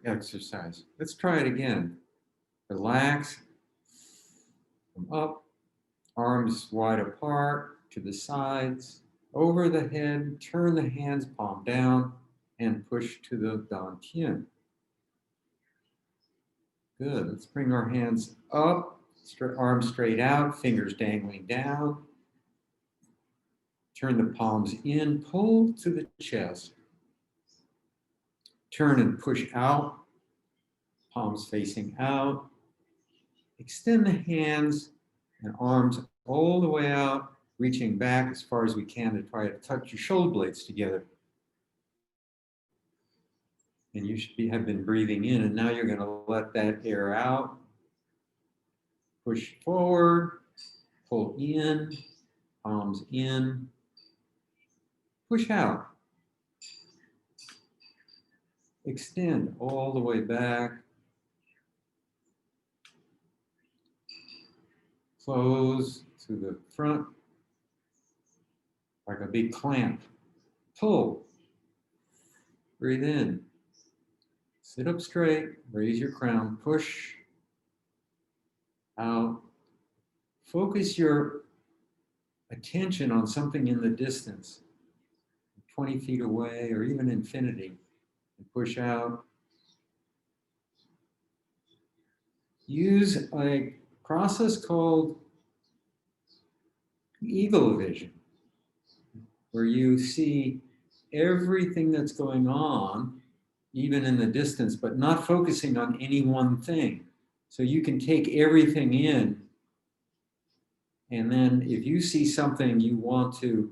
exercise. Let's try it again. Relax, come up, arms wide apart to the sides, over the head, turn the hands palm down, and push to the dantian. Good. Let's bring our hands up, arms straight out, fingers dangling down. Turn the palms in, pull to the chest. Turn and push out, palms facing out. Extend the hands and arms all the way out, reaching back as far as we can to try to touch your shoulder blades together. And you should have been breathing in, and now you're going to let that air out. Push forward, pull in, palms in, push out. Extend all the way back. Close to the front, like a big clamp. Pull. Breathe in. Sit up straight, raise your crown, push out. Focus your attention on something in the distance, 20 feet away or even infinity, and push out. Use a process called eagle vision, where you see everything that's going on, even in the distance, but not focusing on any one thing. So you can take everything in, and then if you see something you want to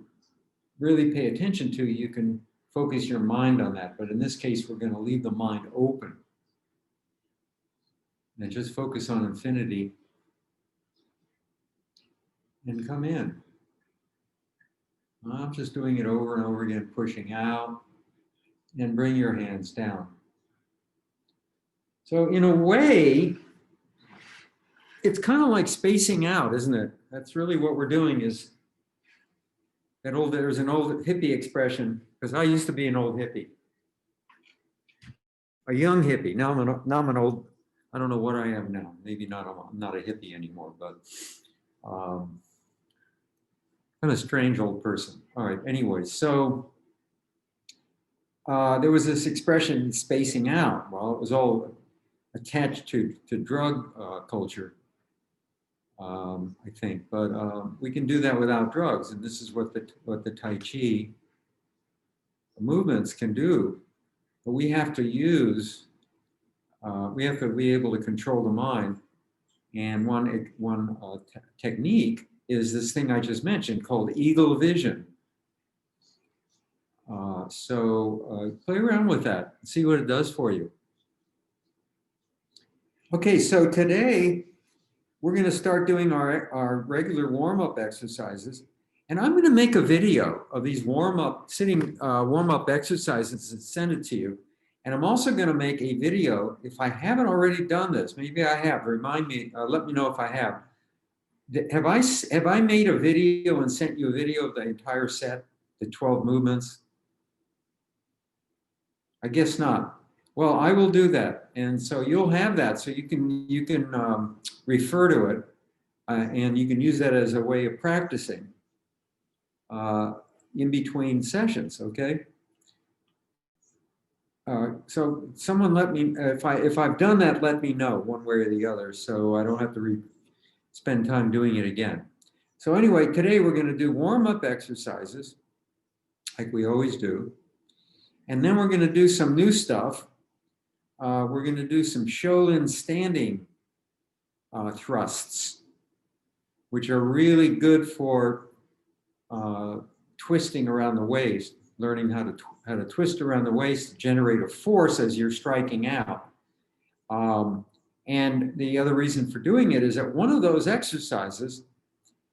really pay attention to, you can focus your mind on that. But in this case, we're going to leave the mind open and just focus on infinity and come in. I'm just doing it over and over again, pushing out, and bring your hands down. So in a way, it's kind of like spacing out, isn't it? That's really what we're doing. Is that old, there's an old hippie expression, because I used to be an old hippie. A young hippie. Now I'm an old, I don't know what I am now. Maybe not, I'm not a hippie anymore, but kind of strange old person. All right, anyway, so there was this expression, spacing out. Well, it was all attached to drug culture, I think. But we can do that without drugs, and this is what the Tai Chi movements can do. But we have to use, we have to be able to control the mind. And one technique is this thing I just mentioned called eagle vision. So play around with that and see what it does for you. Okay, so today we're going to start doing our regular warm-up exercises. And I'm going to make a video of these warm-up exercises and send it to you. And I'm also going to make a video, if I haven't already done this, maybe I have, remind me, let me know if I have. Have I made a video and sent you a video of the entire set, the 12 movements? I guess not. Well, I will do that, and so you'll have that, so you can refer to it, and you can use that as a way of practicing in between sessions. Okay. So someone let me, if I've done that, let me know one way or the other, so I don't have to spend time doing it again. So anyway, today we're going to do warm-up exercises, like we always do. And then we're going to do some new stuff. We're going to do some Shaolin standing thrusts, which are really good for twisting around the waist, learning how to twist around the waist to generate a force as you're striking out. And the other reason for doing it is that one of those exercises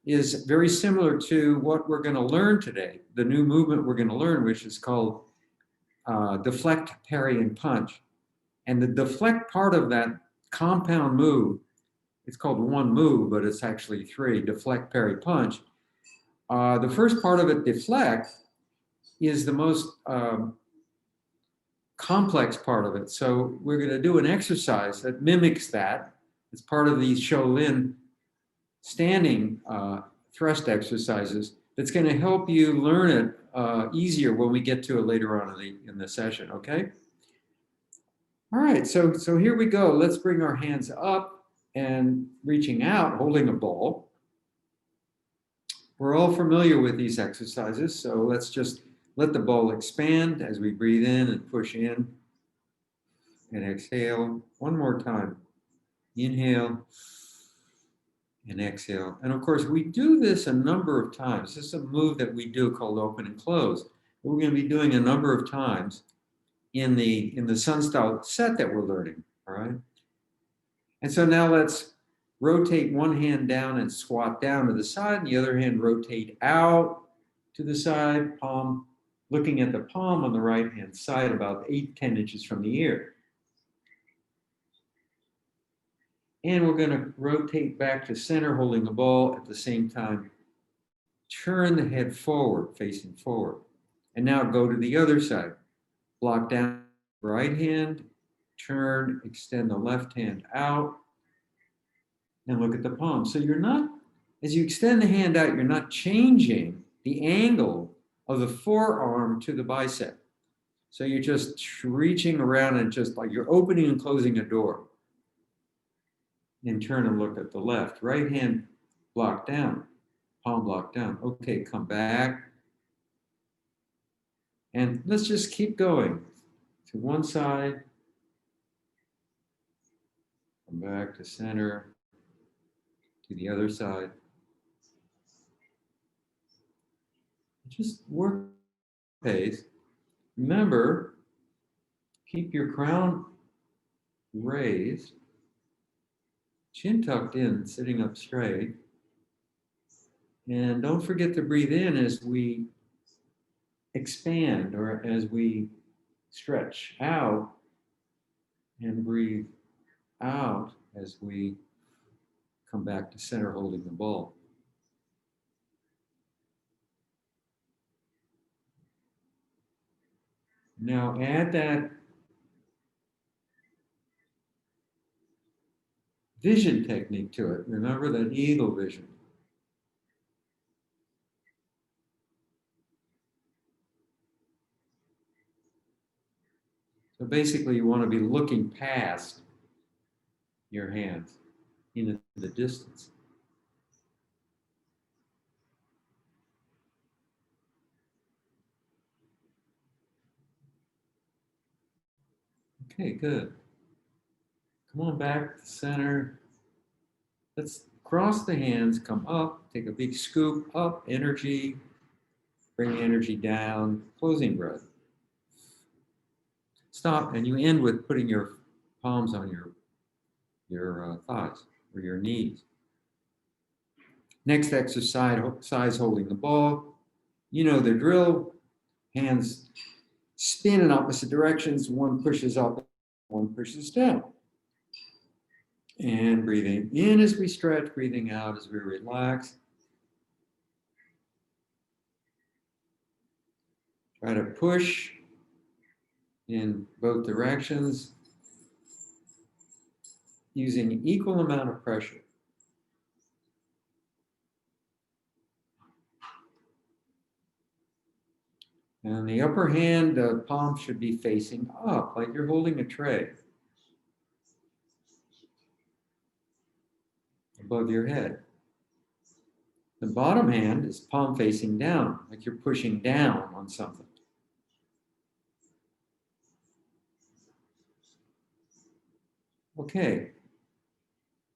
is very similar to what we're going to learn today, the new movement we're going to learn, which is called deflect, parry, and punch. And the deflect part of that compound move, it's called one move, but it's actually three: deflect, parry, punch. The first part of it, deflect, is the most complex part of it. So we're going to do an exercise that mimics that. It's part of these Shaolin standing thrust exercises that's going to help you learn it easier when we get to it later on in the session, okay? All right, so here we go. Let's bring our hands up and reaching out, holding a ball. We're all familiar with these exercises, so let's just let the ball expand as we breathe in and push in and exhale. One more time. Inhale and exhale. And of course, we do this a number of times. This is a move that we do called open and close. We're going to be doing a number of times in the Sun style set that we're learning, all right? And so now let's rotate one hand down and squat down to the side, and the other hand rotate out to the side, palm, looking at the palm on the right-hand side, about 8-10 inches from the ear. And we're going to rotate back to center, holding the ball at the same time. Turn the head forward, facing forward. And now go to the other side. Block down the right hand, turn, extend the left hand out, and look at the palm. So you're not, as you extend the hand out, you're not changing the angle of the forearm to the bicep. So you're just reaching around and just like you're opening and closing a door. And turn and look at the left. Right hand blocked down, palm blocked down. Okay, come back. And let's just keep going to one side. Come back to center, to the other side. Just work pace. Remember, keep your crown raised, chin tucked in, sitting up straight. And don't forget to breathe in as we expand or as we stretch out, and breathe out as we come back to center holding the ball. Now add that vision technique to it. Remember that eagle vision. So basically you want to be looking past your hands into the distance. Okay, good. Come on back to center. Let's cross the hands, come up, take a big scoop, up, energy, bring the energy down, closing breath. Stop, and you end with putting your palms on your thighs or your knees. Next exercise, holding the ball. You know the drill. Hands spin in opposite directions. One pushes up, one pushes down. And breathing in as we stretch, breathing out as we relax. Try to push in both directions using an equal amount of pressure. And the upper hand, the palm should be facing up, like you're holding a tray above your head. The bottom hand is palm facing down, like you're pushing down on something. Okay.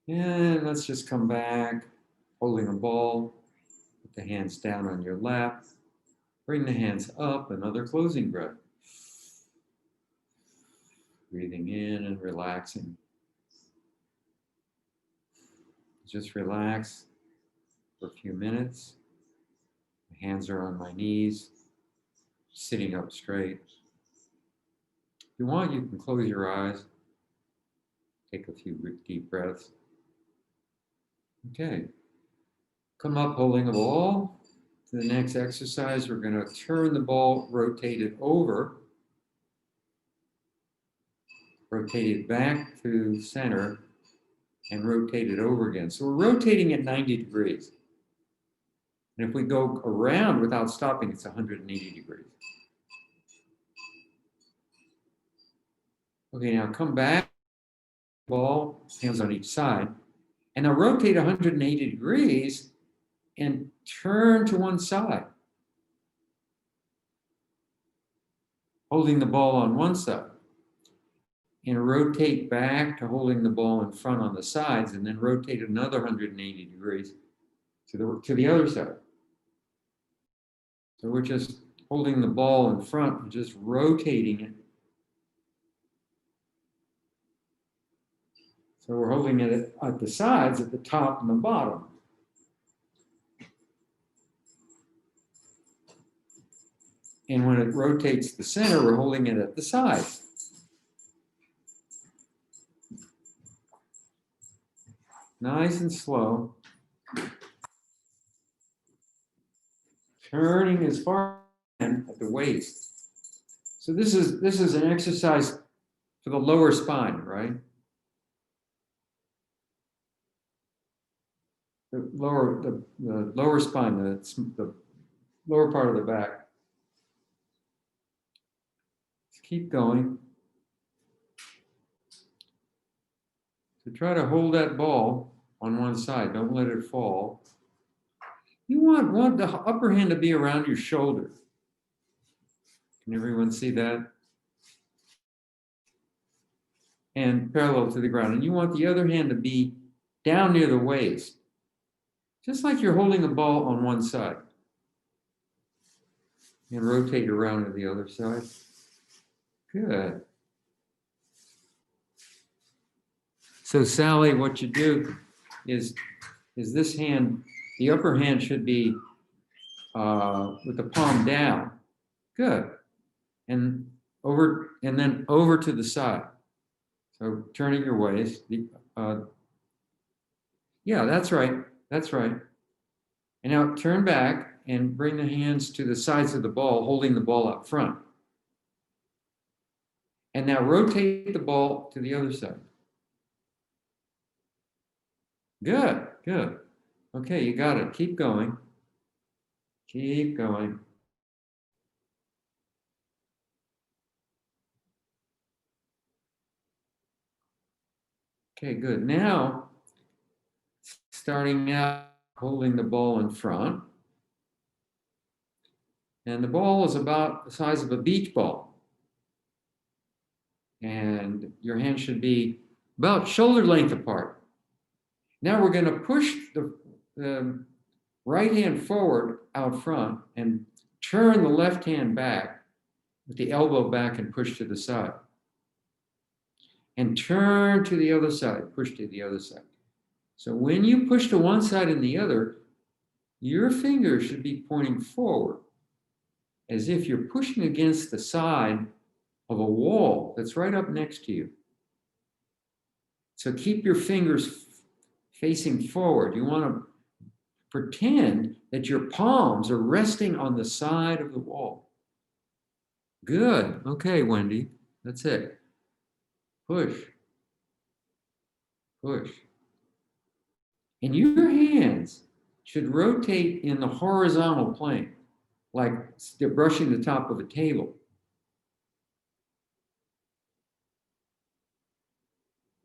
And let's just come back, holding a ball, put the hands down on your lap, bring the hands up, another closing breath. Breathing in and relaxing. Just relax for a few minutes. My hands are on my knees, sitting up straight. If you want, you can close your eyes. Take a few deep breaths. Okay. Come up holding a ball. To the next exercise, we're going to turn the ball, rotate it over. rotate it back to center, and rotate it over again. So we're rotating at 90 degrees. And if we go around without stopping, it's 180 degrees. Okay, now come back, ball, hands on each side, and now rotate 180 degrees and turn to one side, holding the ball on one side. And rotate back to holding the ball in front on the sides, and then rotate another 180 degrees to the other side. So we're just holding the ball in front and just rotating it. So we're holding it at the sides, at the top and the bottom. And when it rotates the center, we're holding it at the sides. Nice and slow. Turning as far as at the waist. So this is an exercise for the lower spine, right? The lower spine, the lower part of the back. Just keep going. So try to hold that ball on one side. Don't let it fall. You want the upper hand to be around your shoulder. Can everyone see that? And parallel to the ground. And you want the other hand to be down near the waist. Just like you're holding a ball on one side. And rotate around to the other side. Good. So Sally, what you do is this hand, the upper hand should be with the palm down. Good. And then over to the side. So turning your waist. Yeah, that's right. That's right. And now turn back and bring the hands to the sides of the ball, holding the ball up front. And now rotate the ball to the other side. Good, good. Okay, you got it. Keep going. Keep going. Okay, good. Now, starting out, holding the ball in front. And the ball is about the size of a beach ball. And your hand should be about shoulder length apart. Now we're going to push the right hand forward out front and turn the left hand back with the elbow back and push to the side. And turn to the other side, push to the other side. So when you push to one side and the other, your fingers should be pointing forward as if you're pushing against the side of a wall that's right up next to you. So keep your fingers facing forward. You want to pretend that your palms are resting on the side of the wall. Good. Okay, Wendy. That's it. Push. Push. And your hands should rotate in the horizontal plane, like they're brushing the top of a table.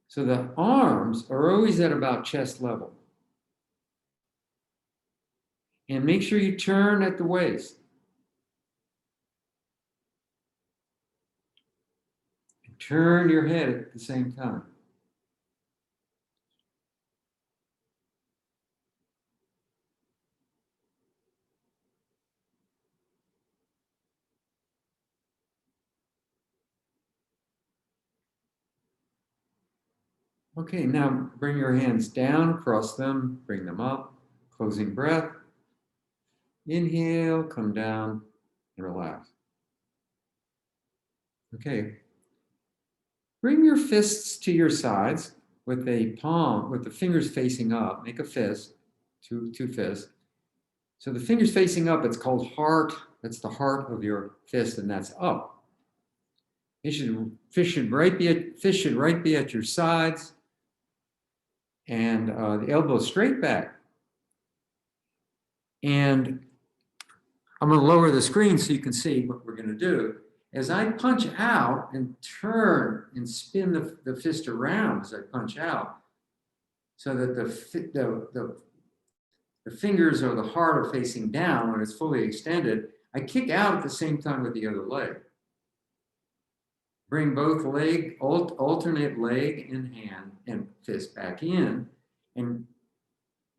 So the arms are always at about chest level. And make sure you turn at the waist. And turn your head at the same time. Okay, now bring your hands down, cross them, bring them up, closing breath. Inhale, come down, and relax. Okay. Bring your fists to your sides with a palm, with the fingers facing up. Make a fist, two fists. So the fingers facing up, it's called heart. That's the heart of your fist, and that's up. Fish should right be at your sides, and the elbow straight back. And I'm going to lower the screen so you can see what we're going to do. As I punch out and turn and spin the fist around as I punch out, so that the fingers or the heart are facing down when it's fully extended, I kick out at the same time with the other leg. Bring both alternate leg and hand and fist back in, and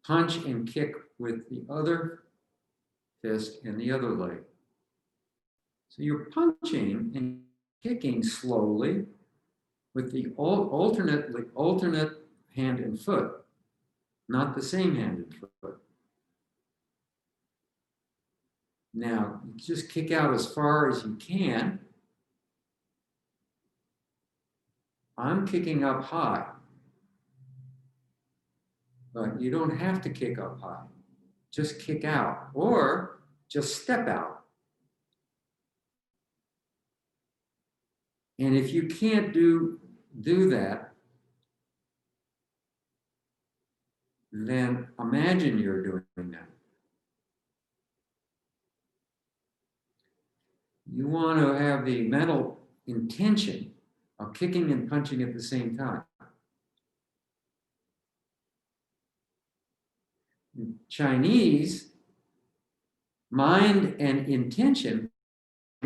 punch and kick with the other fist and the other leg. So you're punching and kicking slowly with the alternate hand and foot, not the same hand and foot. Now, just kick out as far as you can. I'm kicking up high, but you don't have to kick up high. Just kick out, or just step out. And if you can't do that, then imagine you're doing that. You want to have the mental intention of kicking and punching at the same time. In Chinese, mind and intention,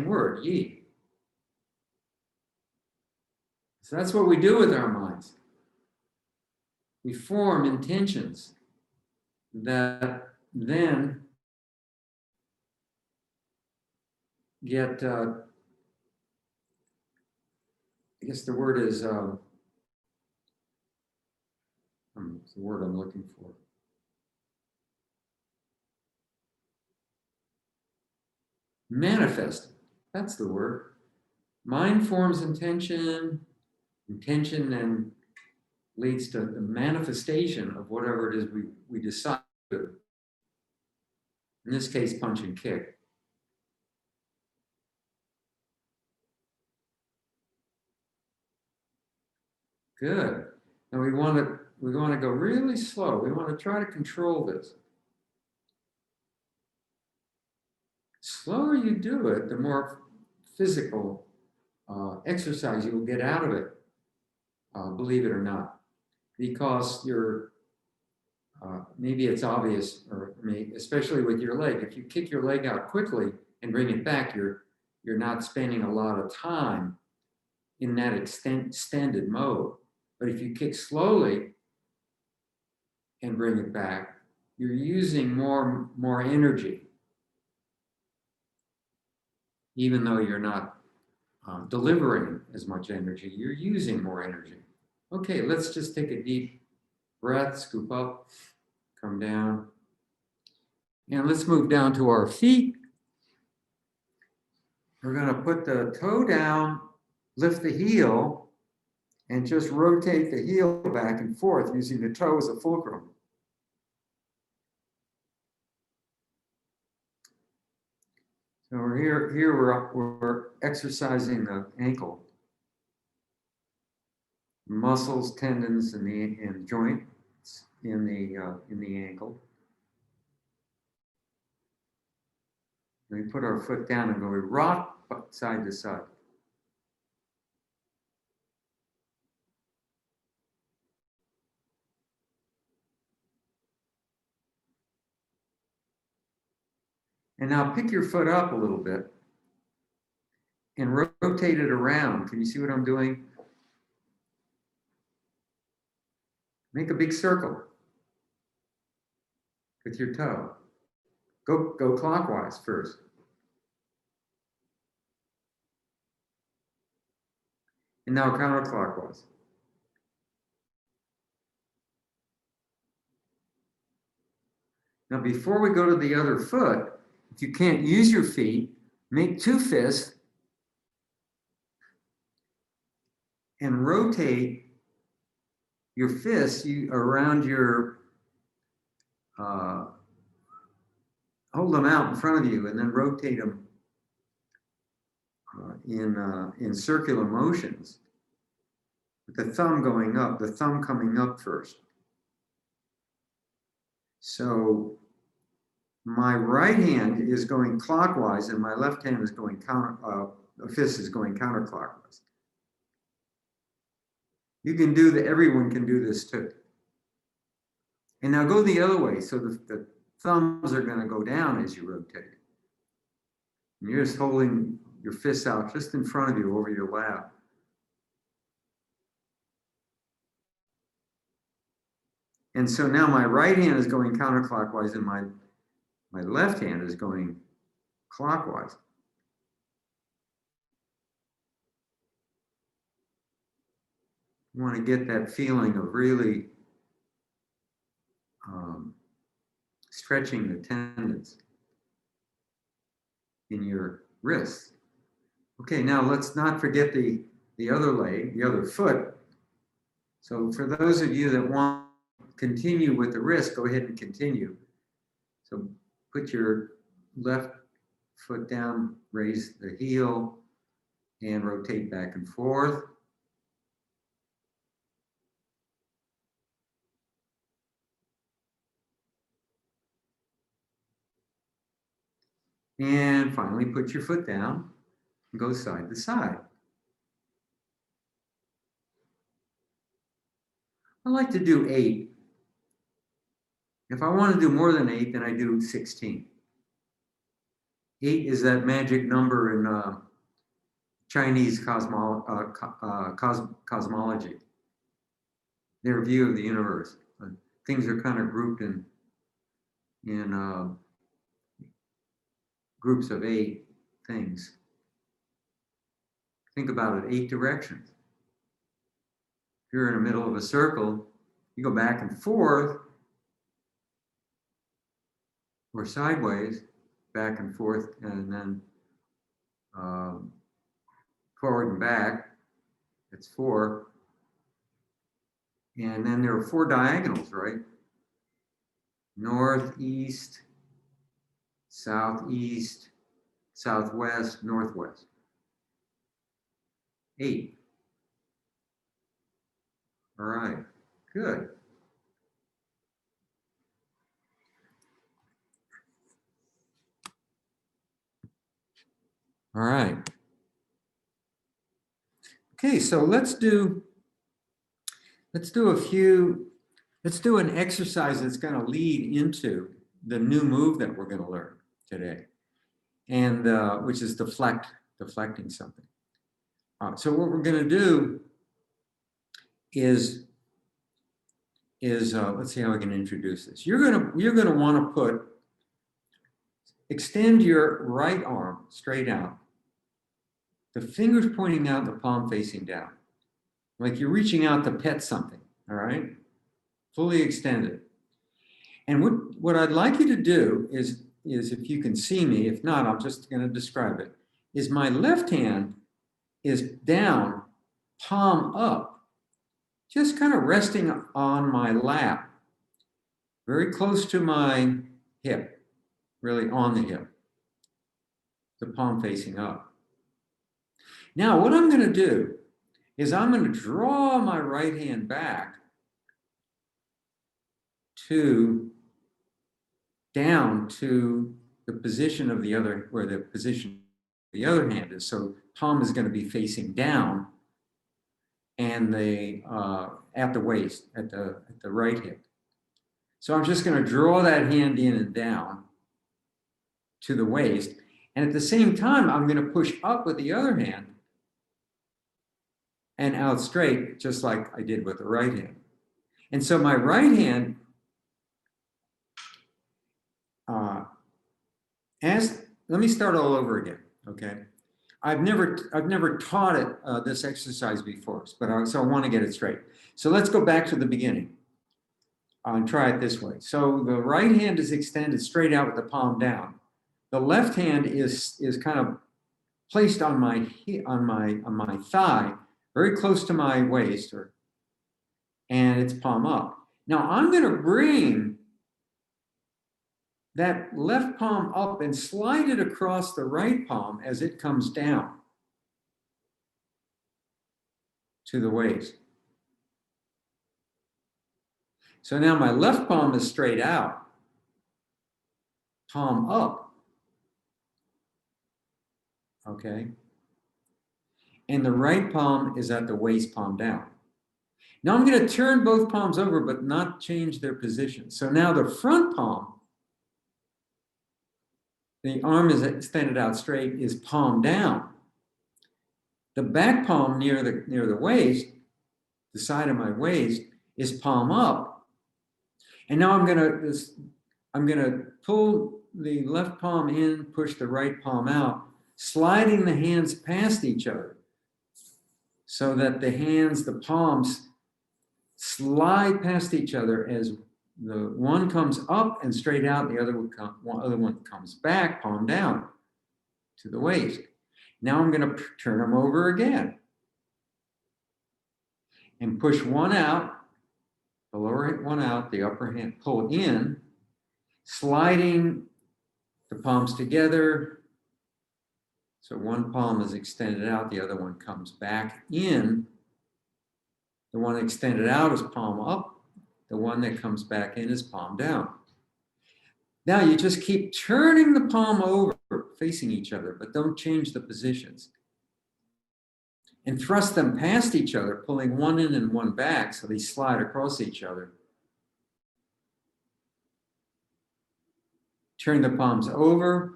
word, yi. So that's what we do with our minds. We form intentions that then get, I guess the word is, the word I'm looking for. Manifested, that's the word. Mind forms intention, intention then leads to the manifestation of whatever it is we decide to do. In this case, punch and kick. Good. Now we want to go really slow. We want to try to control this. The slower you do it, the more physical exercise you will get out of it, believe it or not. Because you're, maybe it's obvious, or especially with your leg. If you kick your leg out quickly and bring it back, you're not spending a lot of time in that extended mode. But if you kick slowly and bring it back, you're using more energy, even though you're not delivering as much energy, you're using more energy. Okay, let's just take a deep breath, scoop up, come down. And let's move down to our feet. We're going to put the toe down, lift the heel, and just rotate the heel back and forth using the toe as a fulcrum. So we're exercising the ankle, muscles, tendons, and joints in the ankle. We put our foot down and go, we rock side to side. And now pick your foot up a little bit and rotate it around. Can you see what I'm doing? Make a big circle with your toe. Go clockwise first. And now counterclockwise. Now before we go to the other foot, if you can't use your feet, make two fists and rotate your fists around your, hold them out in front of you and then rotate them in circular motions, with the thumb going up, the thumb coming up first. So my right hand is going clockwise and my left hand is going fist is going counterclockwise. You can do that, everyone can do this too. And now go the other way. So the thumbs are going to go down as you rotate. And you're just holding your fists out just in front of you over your lap. And so now my right hand is going counterclockwise and my left hand is going clockwise. You want to get that feeling of really stretching the tendons in your wrists. Okay, now let's not forget the other leg, the other foot. So for those of you that want to continue with the wrist, go ahead and continue. So put your left foot down, raise the heel, and rotate back and forth. And finally, put your foot down and go side to side. I like to do 8. If I want to do more than 8, then I do 16. 8 is that magic number in Chinese cosmology, their view of the universe. Things are kind of grouped in groups of 8 things. Think about it, 8 directions. If you're in the middle of a circle, you go back and forth, or sideways, back and forth, and then forward and back. That's 4. And then there are 4 diagonals, right? North, east, southeast, southwest, northwest. 8. All right, good. All right. Okay, so let's do an exercise that's going to lead into the new move that we're going to learn today, and which is deflecting something. So what we're going to do is let's see how we can introduce this. You're going to want to extend your right arm straight out, the fingers pointing out, the palm facing down, like you're reaching out to pet something. All right, fully extended. And what I'd like you to do is if you can see me, if not, I'm just going to describe it, is my left hand is down, palm up, just kind of resting on my lap, very close to my hip, really on the hip, the palm facing up. Now, what I'm going to do is I'm going to draw my right hand back down to the position of the other, where the position of the other hand is. So palm is going to be facing down, and at the waist, at the right hip. So I'm just going to draw that hand in and down to the waist, and at the same time, I'm going to push up with the other hand and out straight, just like I did with the right hand. And so my right hand, let me start all over again, okay? I've never taught it this exercise before, but so I want to get it straight. So let's go back to the beginning and try it this way. So the right hand is extended straight out with the palm down. The left hand is kind of placed on my thigh, very close to my waist, and it's palm up. Now I'm going to bring that left palm up and slide it across the right palm as it comes down. to the waist. So now my left palm is straight out, palm up, okay? And the right palm is at the waist, palm down. Now I'm going to turn both palms over, but not change their position. So now the front palm, the arm is extended out straight, is palm down. The back palm near the waist, the side of my waist, is palm up. And now I'm gonna pull the left palm in, push the right palm out, sliding the hands past each other so that the palms slide past each other as the one comes up and straight out, the other one comes back, palm down to the waist. Now I'm going to turn them over again and push one out, the lower one out, the upper hand pull in, sliding the palms together. So one palm is extended out, the other one comes back in. The one extended out is palm up. The one that comes back in is palm down. Now you just keep turning the palm over, facing each other, but don't change the positions. And thrust them past each other, pulling one in and one back so they slide across each other. Turn the palms over,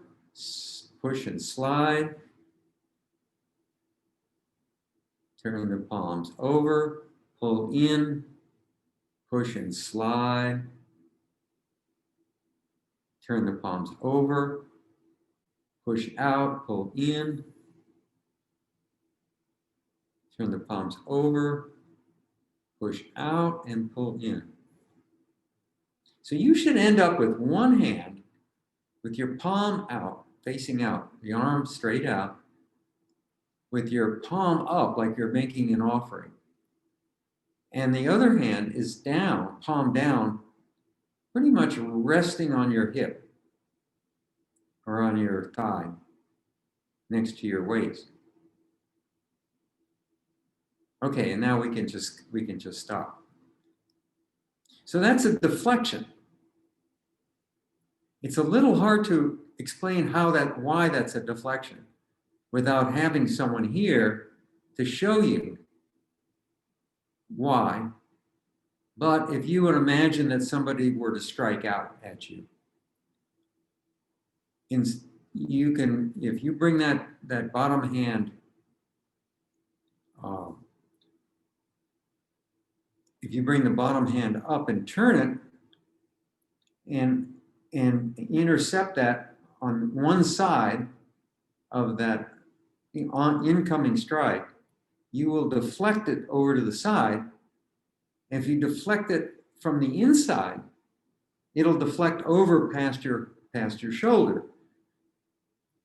push and slide. Turn the palms over, pull in, push and slide. Turn the palms over, push out, pull in. Turn the palms over, push out, and pull in. So you should end up with one hand with your palm out, facing out, the arm straight out, with your palm up like you're making an offering. And the other hand is down, palm down, pretty much resting on your hip or on your thigh next to your waist. Okay, and now we can just stop. So that's a deflection. It's a little hard to explain why that's a deflection without having someone here to show you why. But if you would imagine that somebody were to strike out at you, you can, if you bring that bottom hand, if you bring the bottom hand up and turn it and intercept that on one side of that incoming strike, you will deflect it over to the side. If you deflect it from the inside, it'll deflect over past your shoulder.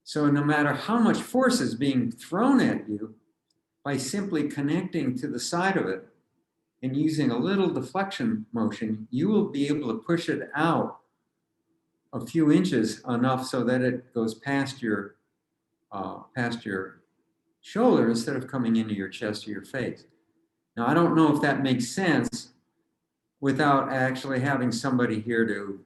So no matter how much force is being thrown at you, by simply connecting to the side of it and using a little deflection motion, you will be able to push it out a few inches enough so that it goes past your shoulder instead of coming into your chest or your face. Now, I don't know if that makes sense without actually having somebody here to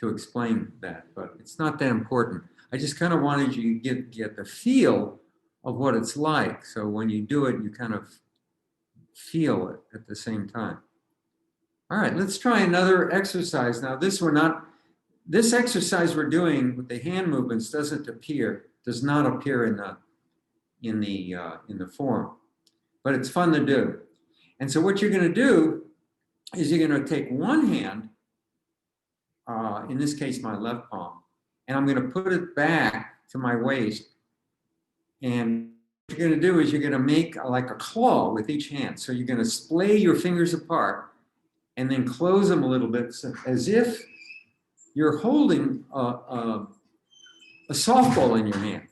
explain that, but it's not that important. I just kind of wanted you to get the feel of what it's like. So when you do it, you kind of feel it at the same time. All right, let's try another exercise. Now this exercise we're doing with the hand movements does not appear in the form, but it's fun to do. And so what you're going to do is you're going to take one hand, in this case my left palm, and I'm going to put it back to my waist. And what you're going to do is you're going to make like a claw with each hand. So you're going to splay your fingers apart and then close them a little bit, so as if you're holding a softball in your hand,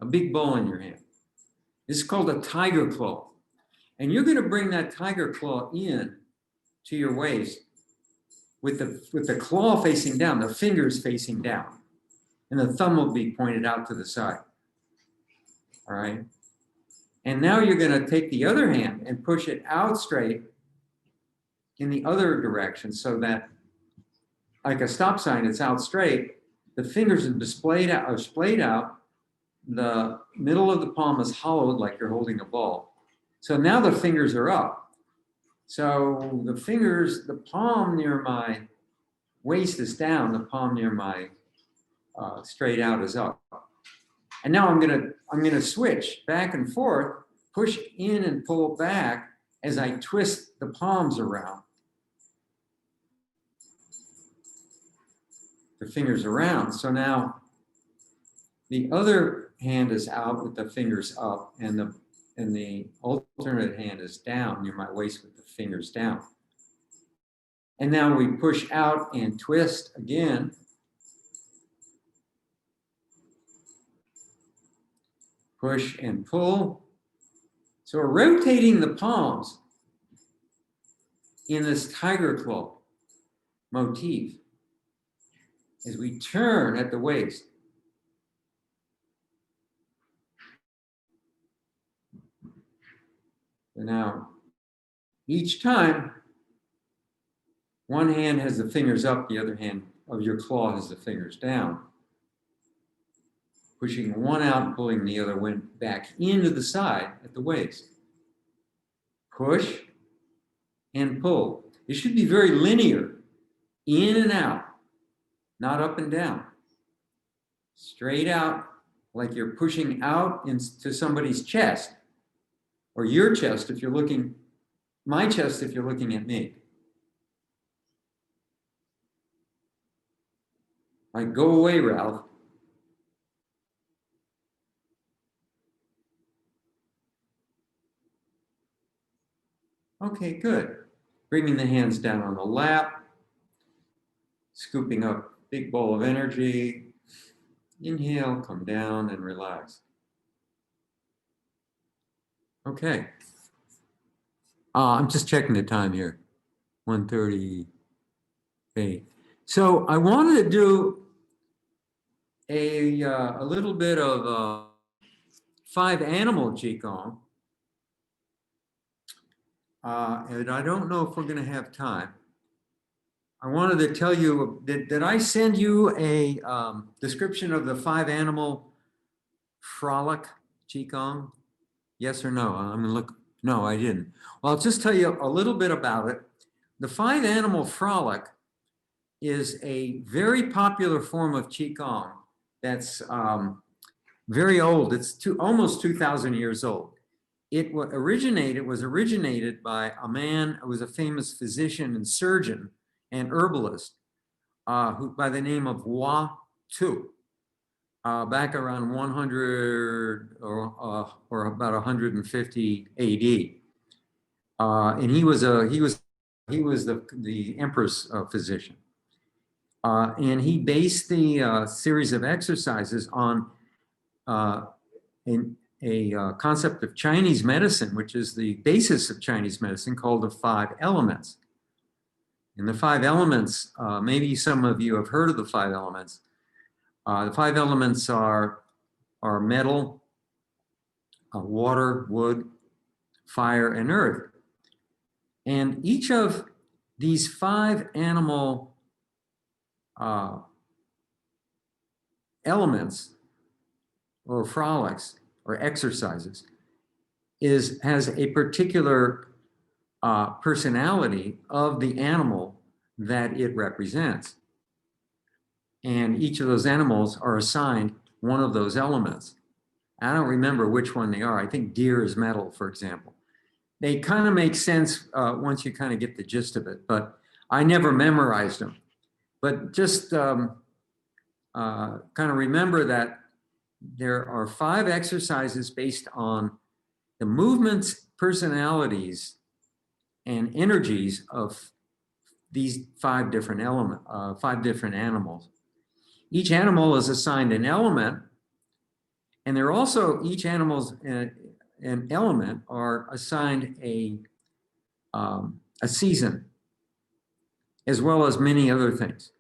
a big ball in your hand. This is called a tiger claw. And you're going to bring that tiger claw in to your waist with the claw facing down, the fingers facing down, and the thumb will be pointed out to the side. All right. And now you're going to take the other hand and push it out straight in the other direction so that, like a stop sign, it's out straight. The fingers are displayed out, are splayed out. The middle of the palm is hollowed like you're holding a ball. So now the fingers are up. So the fingers, the palm near my waist is down, the palm near my straight out is up. And now I'm gonna switch back and forth, push in and pull back as I twist the palms around. The fingers around. So now the other hand is out with the fingers up, and the alternate hand is down near my waist with the fingers down. And now we push out and twist again. Push and pull. So we're rotating the palms in this tiger claw motif as we turn at the waist. And now, each time, one hand has the fingers up, the other hand of your claw has the fingers down. Pushing one out and pulling the other one back into the side at the waist. Push and pull. It should be very linear, in and out, not up and down. Straight out, like you're pushing out into somebody's chest, or your chest if you're looking, my chest if you're looking at me. Like, go away, Ralph. Okay, good. Bringing the hands down on the lap, scooping up big bowl of energy. Inhale, come down and relax. Okay. I'm just checking the time here. 1:38. So I wanted to do a little bit of 5 animal Qigong. And I don't know if we're going to have time. I wanted to tell you, did I send you a description of the 5 animal frolic Qigong? Yes or no? I'm going to look. No, I didn't. Well, I'll just tell you a little bit about it. The 5 animal frolic is a very popular form of Qigong that's very old. It's almost 2,000 years old. It was originated by a man who was a famous physician and surgeon and herbalist who by the name of Hua Tu, back around 100 or about 150 AD. And he was the emperor's physician. And he based the series of exercises on a concept of Chinese medicine, which is the basis of Chinese medicine, called the 5 elements. And the 5 elements, maybe some of you have heard of the 5 elements. The 5 elements are metal, water, wood, fire, and earth. And each of these 5 animal elements or frolics or exercises has a particular personality of the animal that it represents. And each of those animals are assigned one of those elements. I don't remember which one they are. I think deer is metal, for example. They kind of make sense once you kind of get the gist of it, but I never memorized them. But just kind of remember that there are 5 exercises based on the movements, personalities, and energies of these 5 different animals. Each animal is assigned an element, and they're also, each animal's an element are assigned a season, as well as many other things.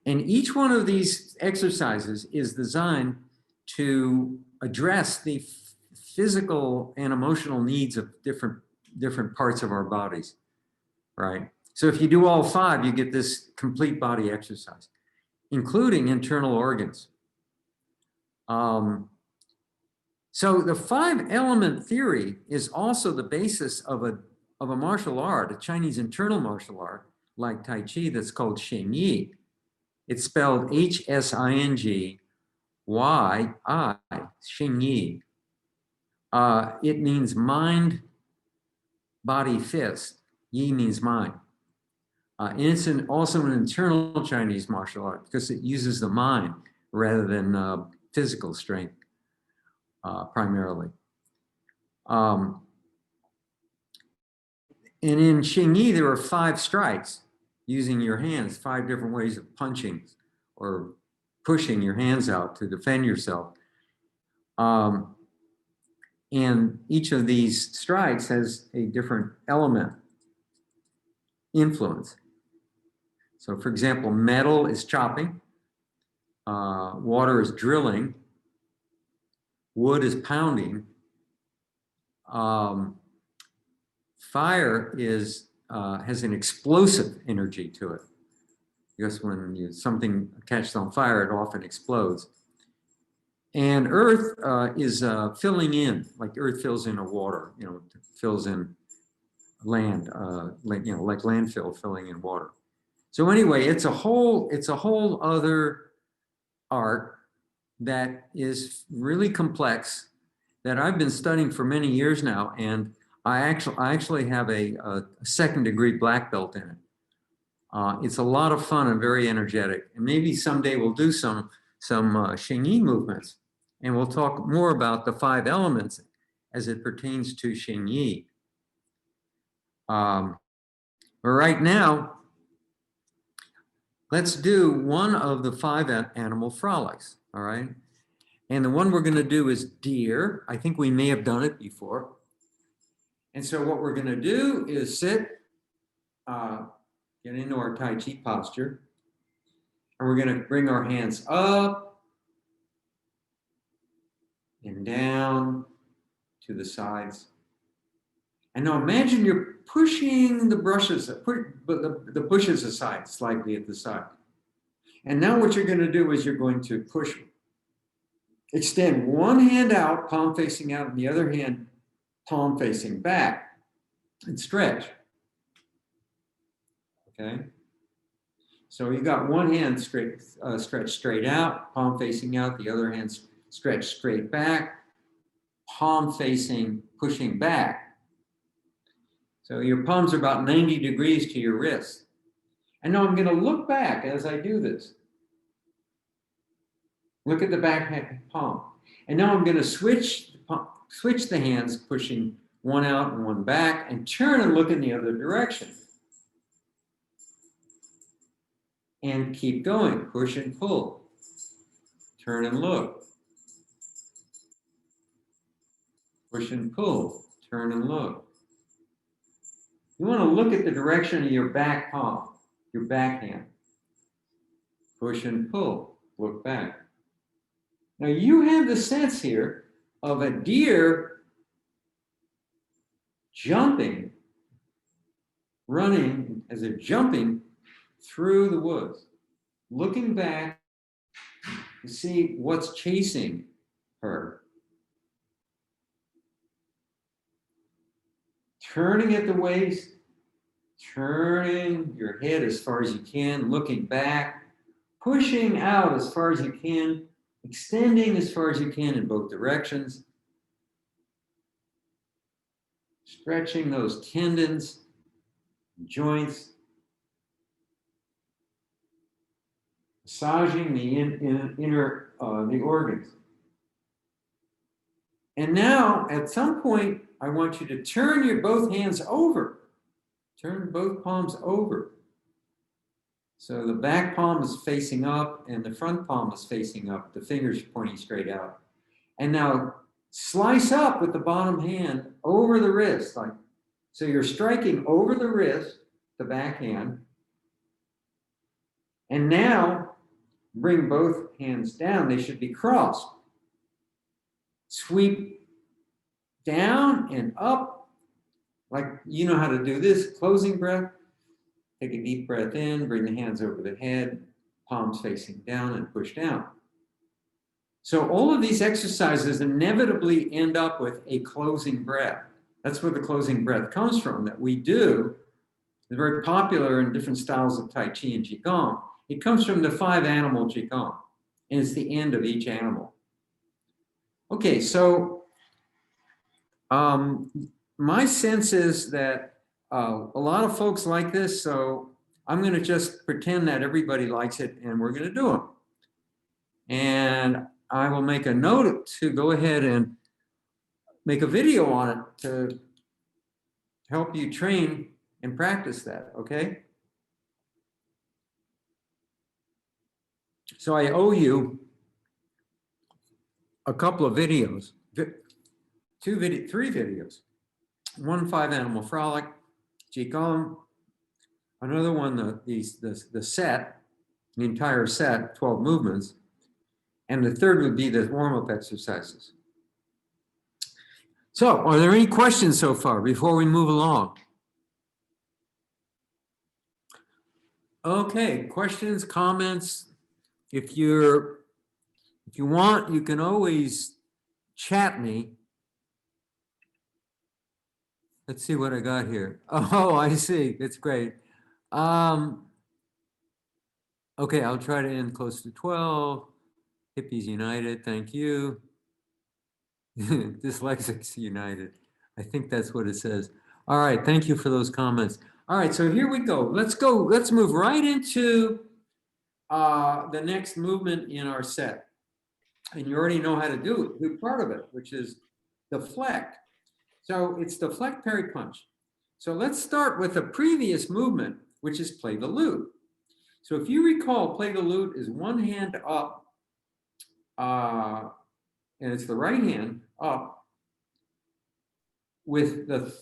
And each one of these exercises is designed to address the physical and emotional needs of different parts of our bodies, right? So if you do all 5, you get this complete body exercise, including internal organs. So the 5-element theory is also the basis of a martial art, a Chinese internal martial art, like Tai Chi, that's called Xing Yi. It's spelled Hsingyi, Xing Yi. It means mind, body, fist. Yi means mind. And it's also an internal Chinese martial art because it uses the mind rather than physical strength primarily. And in Xing Yi, there are 5 strikes using your hands, 5 different ways of punching or pushing your hands out to defend yourself. And each of these strikes has a different element influence. So for example, metal is chopping, water is drilling, wood is pounding, fire has an explosive energy to it. Because when something catches on fire, it often explodes. And earth is filling in, like earth fills in a water, fills in land, like landfill filling in water. So anyway, it's a whole other art that is really complex that I've been studying for many years now, and I actually have a 2nd-degree black belt in it. It's a lot of fun and very energetic, and maybe someday we'll do some Xing Yi movements, and we'll talk more about the 5 elements as it pertains to Xing Yi. But right now, let's do one of the 5 animal frolics, all right? And the one we're going to do is deer. I think we may have done it before. And so what we're going to do is sit, get into our Tai Chi posture, and we're going to bring our hands up and down to the sides. And now imagine you're pushing the bushes aside slightly at the side. And now what you're going to do is you're going to extend one hand out, palm facing out, and the other hand palm facing back, and stretch. Okay? So you got one hand stretched straight out, palm facing out, the other hand stretched straight back, palm facing, pushing back. So your palms are about 90 degrees to your wrist. And now I'm going to look back as I do this. Look at the back palm. And now I'm going to switch the hands, pushing one out and one back, and turn and look in the other direction. And keep going. Push and pull. Turn and look. Push and pull. Turn and look. You want to look at the direction of your back palm, your back hand. Push and pull. Look back. Now you have the sense here of a deer jumping, running as they're jumping through the woods, looking back to see what's chasing her. Turning at the waist, turning your head as far as you can, looking back, pushing out as far as you can, extending as far as you can in both directions, stretching those tendons, joints, massaging the organs. And now, at some point, I want you to turn both hands over. Turn both palms over. So the back palm is facing up and the front palm is facing up, the fingers pointing straight out. And now slice up with the bottom hand over the wrist. So you're striking over the wrist, the back hand. And now bring both hands down. They should be crossed. Sweep down and up, like you know how to do this, closing breath. Take a deep breath in, bring the hands over the head, palms facing down and push down. So all of these exercises inevitably end up with a closing breath. That's where the closing breath comes from, that we do. It's very popular in different styles of Tai Chi and Qigong. It comes from the 5-animal Qigong, and it's the end of each animal. Okay, so my sense is that a lot of folks like this, so I'm going to just pretend that everybody likes it, and we're going to do them. And I will make a note to go ahead and make a video on it to help you train and practice that, okay? So I owe you a couple of videos, three videos. One 5-animal frolic, Qigong, another one, the set, the entire set, 12 movements, and the third would be the warm-up exercises. So, are there any questions so far before we move along? Okay, questions, comments? If you want, you can always chat me. Let's see what I got here. Oh, I see. It's great. Okay, I'll try to end close to 12. Hippies United, thank you. Dyslexics United. I think that's what it says. All right, thank you for those comments. All right, so here we go. Let's move right into the next movement in our set. And you already know how to do part of it, which is deflect. So it's deflect, parry, punch. So let's start with the previous movement, which is play the lute. So if you recall, play the lute is one hand up, and it's the right hand up with the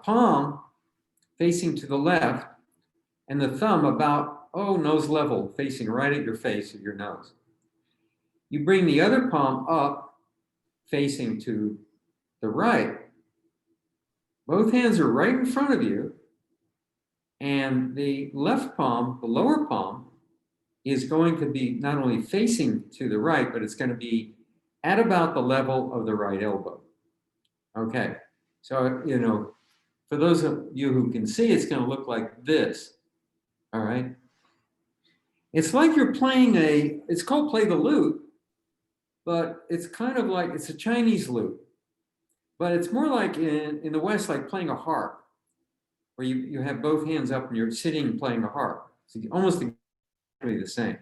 palm facing to the left and the thumb about, nose level, facing right at your face or your nose. You bring the other palm up, facing to the right. Both hands are right in front of you, and the left palm, the lower palm, is going to be not only facing to the right, but it's going to be at about the level of the right elbow. Okay, so, for those of you who can see, it's going to look like this. All right. It's like you're playing it's called play the lute, but it's kind of like, it's a Chinese lute, but it's more like in the West, like playing a harp, where you have both hands up and you're sitting playing a harp. So almost exactly the same.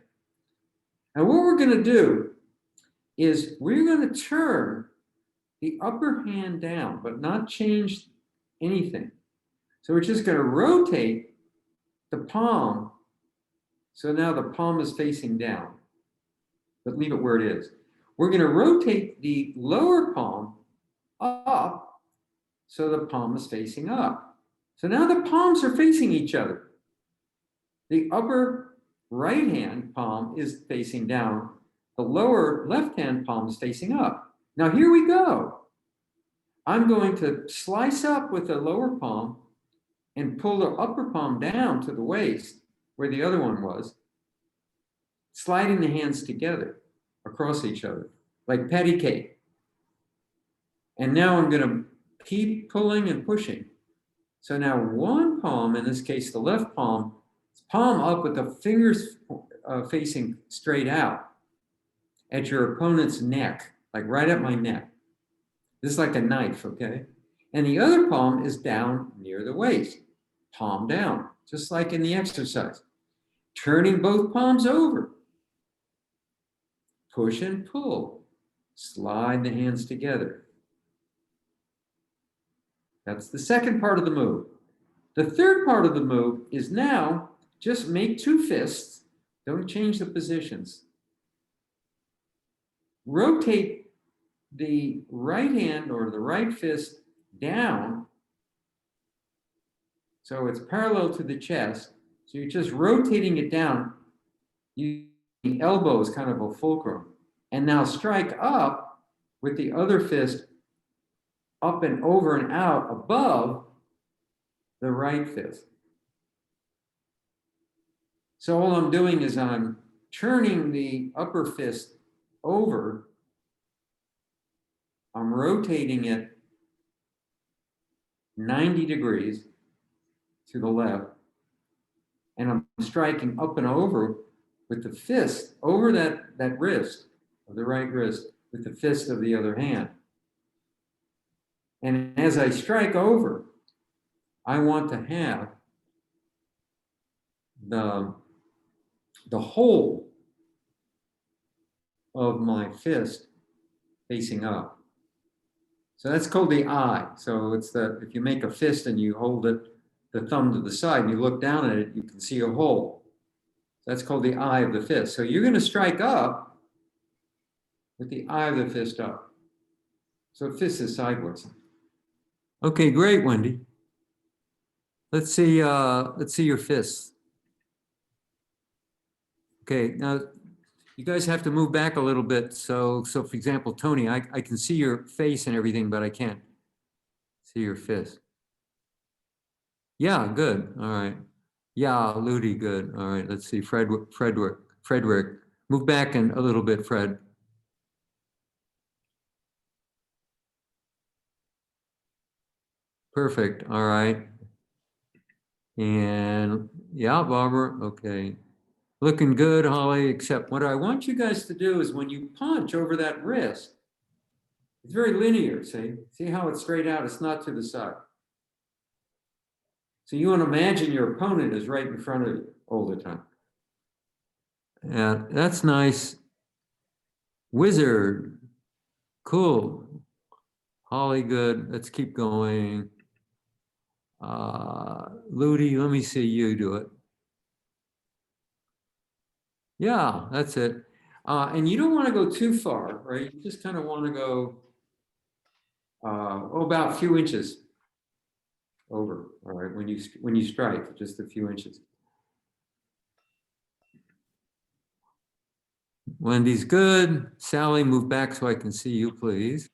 Now what we're going to do is we're going to turn the upper hand down, but not change anything. So we're just going to rotate the palm. So now the palm is facing down, but leave it where it is. We're going to rotate the lower palm up so the palm is facing up. So now the palms are facing each other. The upper right hand palm is facing down. The lower left hand palm is facing up. Now here we go. I'm going to slice up with the lower palm and pull the upper palm down to the waist where the other one was, sliding the hands together across each other like patty cake. And now I'm going to keep pulling and pushing. So now one palm, in this case the left palm, palm up with the fingers facing straight out at your opponent's neck, like right at my neck. This is like a knife, okay? And the other palm is down near the waist, palm down, just like in the exercise. Turning both palms over. Push and pull. Slide the hands together. That's the second part of the move. The third part of the move is now just make two fists. Don't change the positions. Rotate the right hand or the right fist down so it's parallel to the chest. So you're just rotating it down. The elbow is kind of a fulcrum. And now strike up with the other fist up and over and out above the right fist. So all I'm doing is I'm turning the upper fist over. I'm rotating it 90 degrees to the left, and I'm striking up and over with the fist over that wrist of the right wrist with the fist of the other hand. And as I strike over, I want to have the whole of my fist facing up. So that's called the eye. So it's if you make a fist and you hold it, the thumb to the side, and you look down at it, you can see a hole. That's called the eye of the fist. So you're going to strike up with the eye of the fist up. So fist is sideways. Okay, great, Wendy. Let's see your fists. Okay, now you guys have to move back a little bit. So for example, Tony, I can see your face and everything, but I can't see your fist. Yeah, good. All right. Yeah, Ludi, good. All right, let's see. Frederick. Move back a little bit, Fred. Perfect. All right. And yeah, Barbara. Okay. Looking good, Holly, except what I want you guys to do is when you punch over that wrist, it's very linear, see? See how it's straight out? It's not to the side. So you want to imagine your opponent is right in front of you all the time. Yeah, that's nice. Wizard. Cool. Holly, good. Let's keep going. Ludi, let me see you do it. Yeah, that's it. And you don't want to go too far, right? You just kind of want to go about a few inches over, all right, when you strike, just a few inches. Wendy's good. Sally, move back so I can see you, please.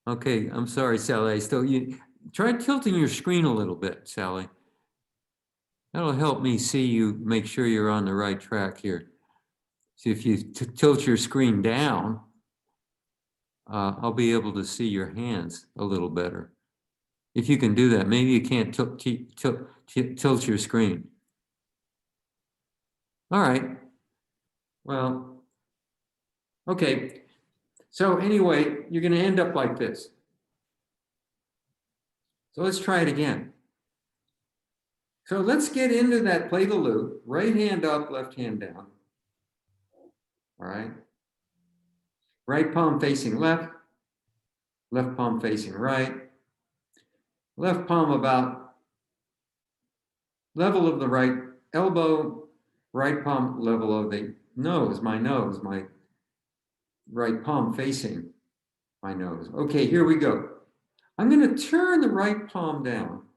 Okay, I'm sorry, Sally. You try tilting your screen a little bit, Sally. That'll help me see you, make sure you're on the right track here. See, if you tilt your screen down, I'll be able to see your hands a little better. If you can do that, maybe you can't tilt your screen. All right. Well, okay. So anyway, you're going to end up like this. So let's try it again. So let's get into that play the loop. Right hand up, left hand down. All right. Right palm facing left, left palm facing right, left palm about level of the right elbow, right palm level of the nose, my right palm facing my nose. Okay, here we go. I'm going to turn the right palm down,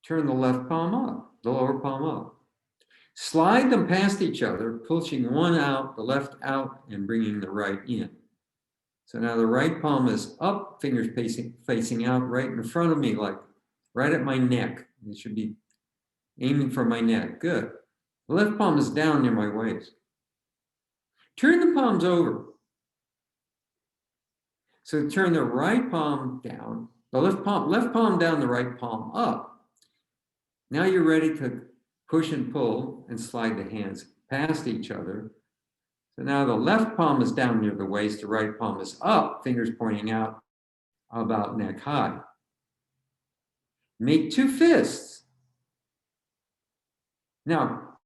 turn the left palm up, the lower palm up. Slide them past each other, pushing one out, the left out, and bringing the right in. So now the right palm is up, fingers facing out right in front of me, like right at my neck. It should be aiming for my neck. Good. The left palm is down near my waist. Turn the palms over. So turn the right palm down, the left palm down, the right palm up. Now you're ready to push and pull and slide the hands past each other. So now the left palm is down near the waist, the right palm is up, fingers pointing out about neck high. Make two fists. Now,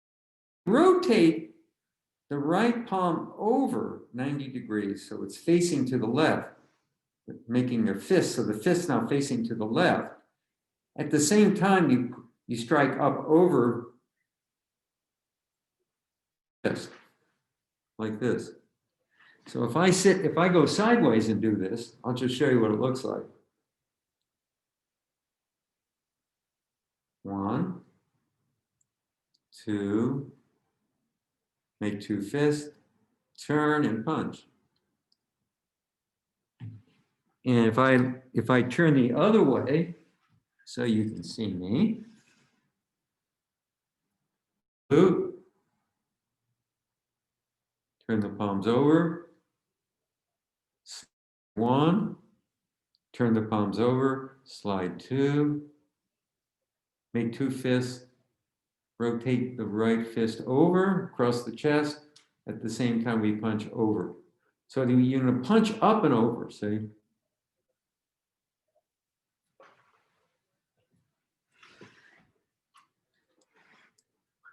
rotate the right palm over 90 degrees so it's facing to the left, making a fist, so the fist now facing to the left. At the same time, you strike up over this, like this. So if I go sideways and do this, I'll just show you what it looks like. 1, 2, make two fists, turn and punch. And if I turn the other way, so you can see me. Boot. Turn the palms over. 1. Turn the palms over. Slide 2. Make 2 fists. Rotate the right fist over across the chest. At the same time, we punch over. So you're going to punch up and over, see?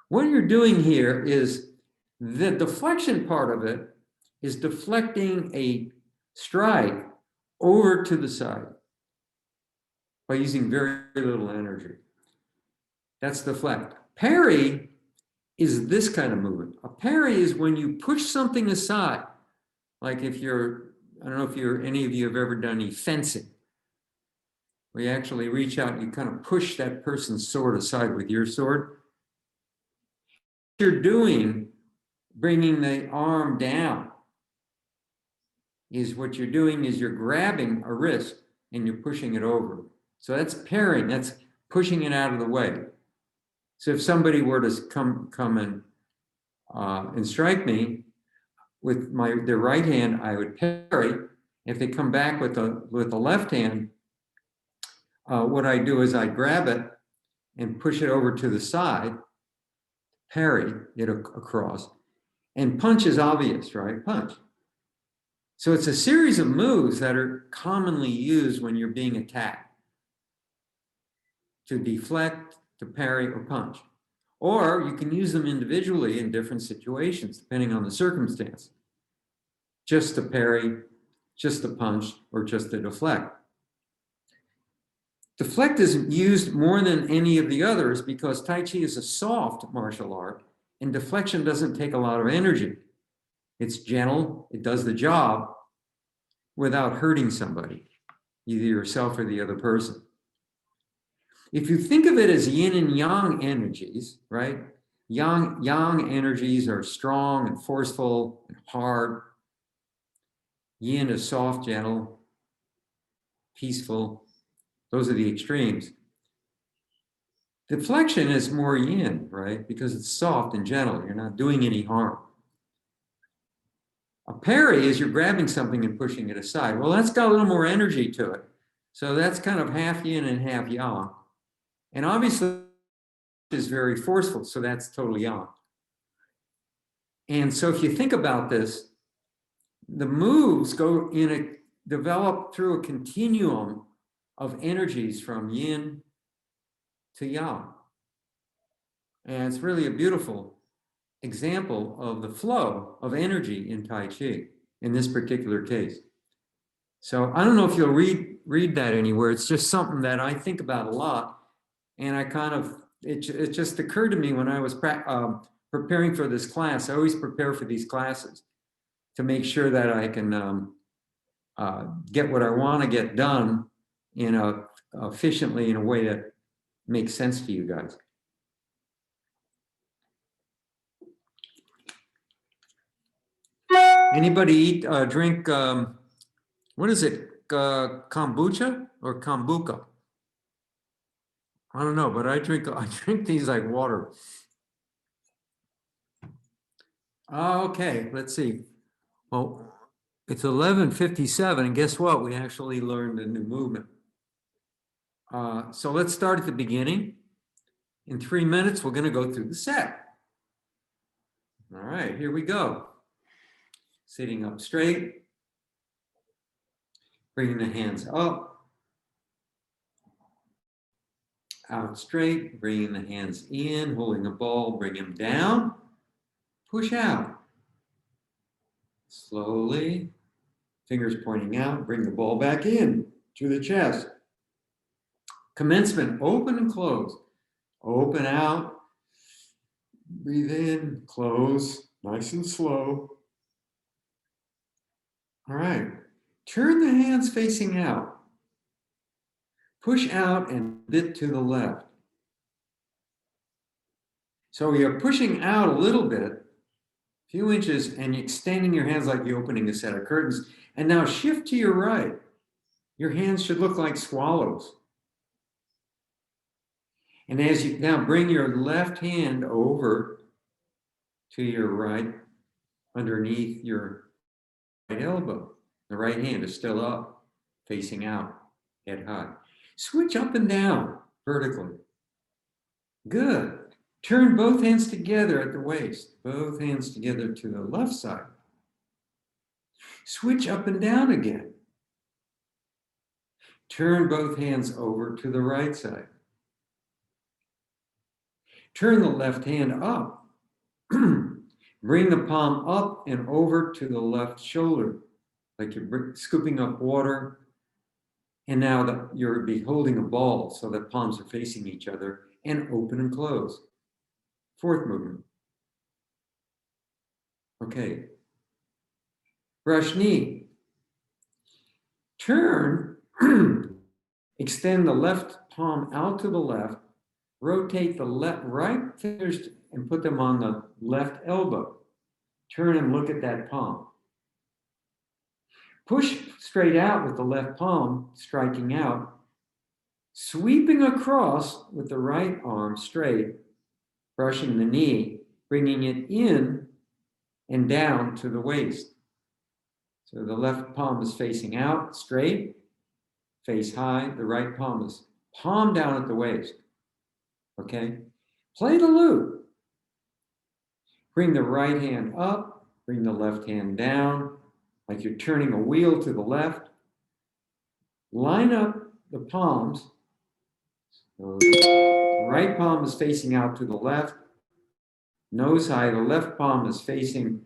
What you're doing here is the deflection part of it is deflecting a strike over to the side by using very little energy. That's deflect. Parry is this kind of movement. A parry is when you push something aside. Like if you're, I don't know if any of you have ever done any fencing, where you actually reach out and you kind of push that person's sword aside with your sword. What you're doing, bringing the arm down, is what you're doing is you're grabbing a wrist and you're pushing it over. So that's parrying, that's pushing it out of the way. So if somebody were to come and strike me with their right hand, I would parry. If they come back with the left hand, what I do is I grab it and push it over to the side, parry it across, and punch is obvious, right? Punch. So it's a series of moves that are commonly used when you're being attacked. To deflect, to parry, or punch. Or you can use them individually in different situations, depending on the circumstance. Just to parry, just to punch, or just to deflect. Deflect is used more than any of the others because Tai Chi is a soft martial art, and deflection doesn't take a lot of energy. It's gentle, it does the job without hurting somebody, either yourself or the other person. If you think of it as yin and yang energies, right? Yang energies are strong and forceful and hard. Yin is soft, gentle, peaceful. Those are the extremes. Deflection is more yin, right? Because it's soft and gentle. You're not doing any harm. A parry is you're grabbing something and pushing it aside. Well, that's got a little more energy to it. So that's kind of half yin and half yang. And obviously, is very forceful, so that's totally yang. And so if you think about this, the moves develop through a continuum of energies from yin to yang. And it's really a beautiful example of the flow of energy in Tai Chi in this particular case. So I don't know if you'll read that anywhere. It's just something that I think about a lot. And it just occurred to me when I was preparing for this class. I always prepare for these classes to make sure that I can get what I want to get done efficiently in a way that makes sense to you guys. Anybody drink, what is it, kombucha or kombucha? I don't know, but I drink these like water. Okay, let's see. Well, it's 11:57, and guess what? We actually learned a new movement. So let's start at the beginning. In 3 minutes, we're going to go through the set. All right, here we go. Sitting up straight, bringing the hands up. Out straight, bringing the hands in, holding the ball, bring them down, push out. Slowly, fingers pointing out, bring the ball back in to the chest. Commencement, open and close. Open out, breathe in, close, nice and slow. All right, turn the hands facing out. Push out and bit to the left. So you're pushing out a little bit, a few inches, and extending your hands like you're opening a set of curtains. And now shift to your right. Your hands should look like swallows. And as you now bring your left hand over to your right, underneath your right elbow. The right hand is still up, facing out, head high. Switch up and down vertically. Good. Turn both hands together at the waist, both hands together to the left side. Switch up and down again. Turn both hands over to the right side. Turn the left hand up. Bring the palm up and over to the left shoulder, like you're scooping up water. And now you're be holding a ball so that palms are facing each other, and open and close. Fourth movement. Okay. Brush knee. Turn, extend the left palm out to the left, rotate the right fingers and put them on the left elbow. Turn and look at that palm. Push straight out with the left palm striking out, sweeping across with the right arm straight, brushing the knee, bringing it in and down to the waist. So the left palm is facing out straight, face high. The right palm is palm down at the waist. Okay? Play the loop. Bring the right hand up, bring the left hand down, like you're turning a wheel to the left. Line up the palms. So the right palm is facing out to the left. Nose high, the left palm is facing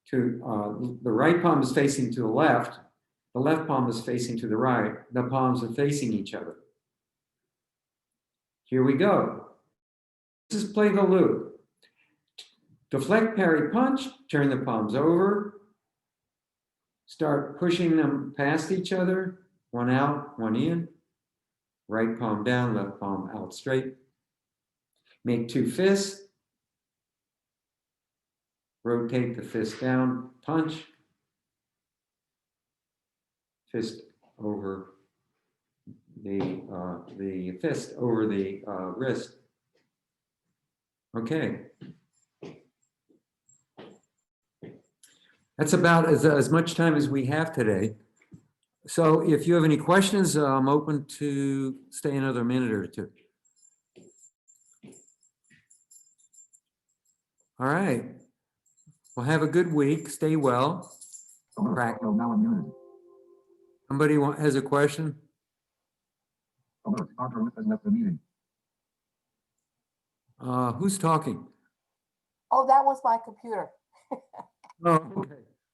the right palm is facing to the left. The left palm is facing to the right. The palms are facing each other. Here we go. This is play the loop. Deflect, parry, punch. Turn the palms over. Start pushing them past each other. One out, one in. Right palm down, left palm out straight. Make two fists. Rotate the fist down, punch. Fist over the fist over the wrist. Okay. That's about as much time as we have today. So if you have any questions, I'm open to stay another minute or two. All right. Well, have a good week. Stay well. Practice. Somebody has a question? Who's talking? Oh, that was my computer. Oh, okay.